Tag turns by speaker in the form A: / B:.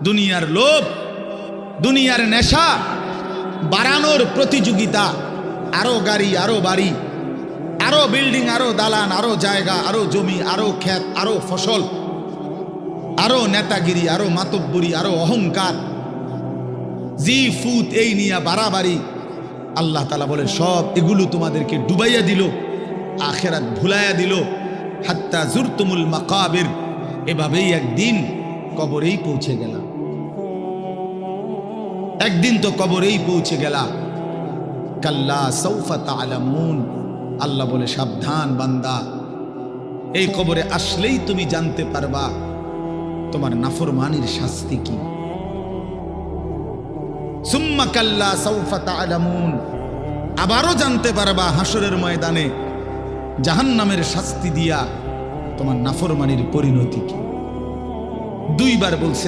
A: দুনিয়ার লোভ, দুনিয়ার নেশা বাড়ানোর প্রতিযোগিতা, আরো গাড়ি, আরো বাড়ি, আরো বিল্ডিং, আরো দালান, আরো জায়গা, আরো জমি, আরো ক্ষেত, আরো ফসল, আরো নেতাগিরি, আরো মাতব্বরি, আরো অহংকার, জি ফুত, এই নিয়ে বাড়াবাড়ি। আল্লাহ তাআলা বলে সব এগুলো তোমাদেরকে ডুবাইয়া দিল, আখিরাত ভুলাইয়া দিল। হাত্তা জুরতুমুল মাকাবির, এভাবেই একদিন কবরেই পৌঁছে গেলাম। একদিন তো কবরেই পৌঁছে গেলা। কাল্লা সাউফা তা'লামুন, আল্লাহ বলে সাবধান বান্দা, এই কবরে আসলেই তুমি জানতে পারবা তোমার নাফরমানির শাস্তি কি। সুম্মা কাল্লা সাউফা তা'লামুন, আবারও জানতে পারবা হাসরের ময়দানে জাহান্নামের শাস্তি দিয়া তোমার নাফরমানির পরিণতি কি। দুইবার বলছেন